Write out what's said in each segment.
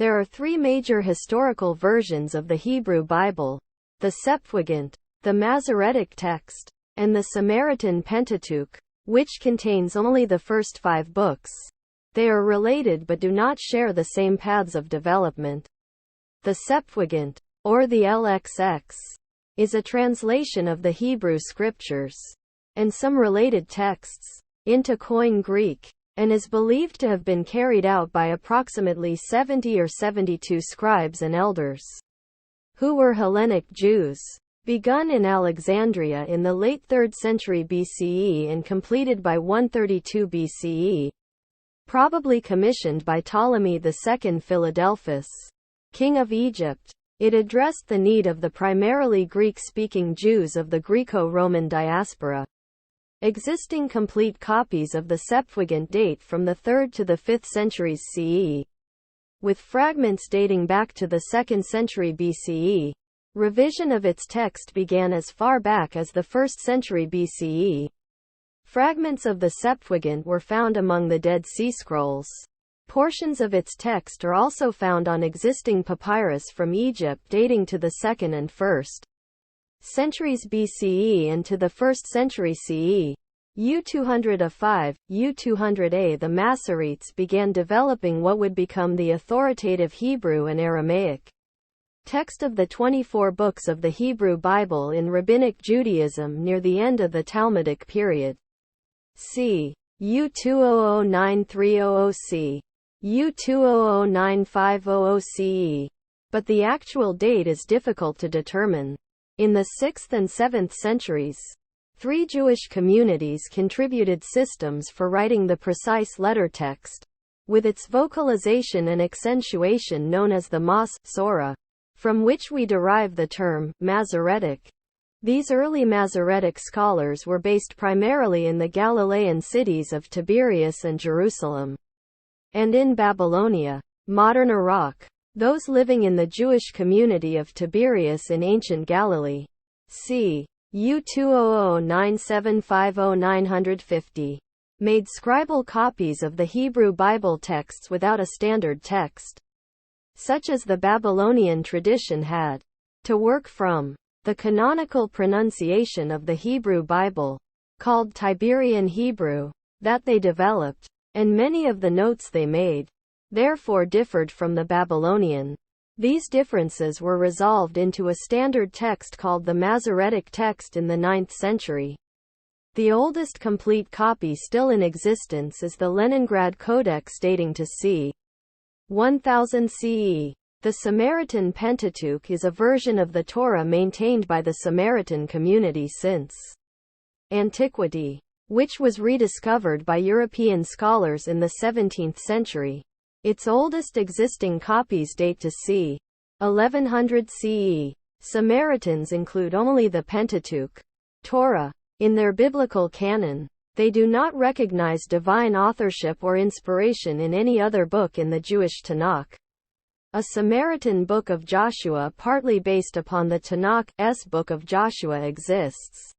There are three major historical versions of the Hebrew Bible: the Septuagint, the Masoretic Text, and the Samaritan Pentateuch, which contains only the first 5 books. They are related but do not share the same paths of development. The Septuagint, or the LXX, is a translation of the Hebrew Scriptures, and some related texts, into Koine Greek, and is believed to have been carried out by approximately 70 or 72 scribes and elders, who were Hellenic Jews, begun in Alexandria in the late 3rd century BCE and completed by 132 BCE, probably commissioned by Ptolemy II Philadelphus, king of Egypt. It addressed the need of the primarily Greek-speaking Jews of the Greco-Roman diaspora. Existing complete copies of the Septuagint date from the 3rd to the 5th centuries CE, with fragments dating back to the 2nd century BCE. Revision of its text began as far back as the 1st century BCE. Fragments of the Septuagint were found among the Dead Sea Scrolls. Portions of its text are also found on existing papyrus from Egypt dating to the 2nd and 1st centuries BCE and to the 1st century CE. U205, U200a. The Masoretes began developing what would become the authoritative Hebrew and Aramaic text of the 24 books of the Hebrew Bible in Rabbinic Judaism near the end of the Talmudic period. C. U2009300c. U2009500 CE. But the actual date is difficult to determine. In the 6th and 7th centuries, 3 Jewish communities contributed systems for writing the precise letter text, with its vocalization and accentuation known as the Mas-Sorah, from which we derive the term Masoretic. These early Masoretic scholars were based primarily in the Galilean cities of Tiberias and Jerusalem, and in Babylonia, modern Iraq. Those living in the Jewish community of Tiberias in ancient Galilee, c. U2009750-950, made scribal copies of the Hebrew Bible texts without a standard text, such as the Babylonian tradition had, to work from. The canonical pronunciation of the Hebrew Bible, called Tiberian Hebrew, that they developed, and many of the notes they made, therefore differed from the Babylonian. These differences were resolved into a standard text called the Masoretic Text in the 9th century. The oldest complete copy still in existence is the Leningrad Codex dating to c. 1000 CE. The Samaritan Pentateuch is a version of the Torah maintained by the Samaritan community since antiquity, which was rediscovered by European scholars in the 17th century. Its oldest existing copies date to c. 1100 CE. Samaritans include only the Pentateuch, Torah, in their biblical canon. They do not recognize divine authorship or inspiration in any other book in the Jewish Tanakh. A Samaritan Book of Joshua partly based upon the Tanakh's Book of Joshua exists,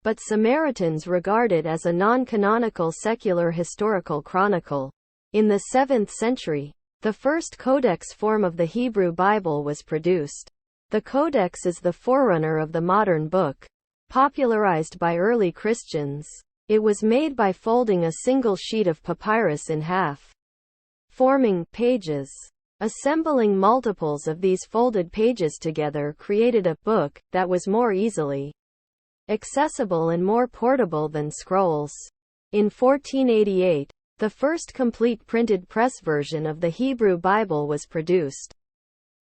but Samaritans regard it as a non-canonical secular historical chronicle. In the 7th century, the first codex form of the Hebrew Bible was produced. The codex is the forerunner of the modern book, popularized by early Christians. It was made by folding a single sheet of papyrus in half, forming pages. Assembling multiples of these folded pages together created a book that was more easily accessible and more portable than scrolls. In 1488, the first complete printed press version of the Hebrew Bible was produced.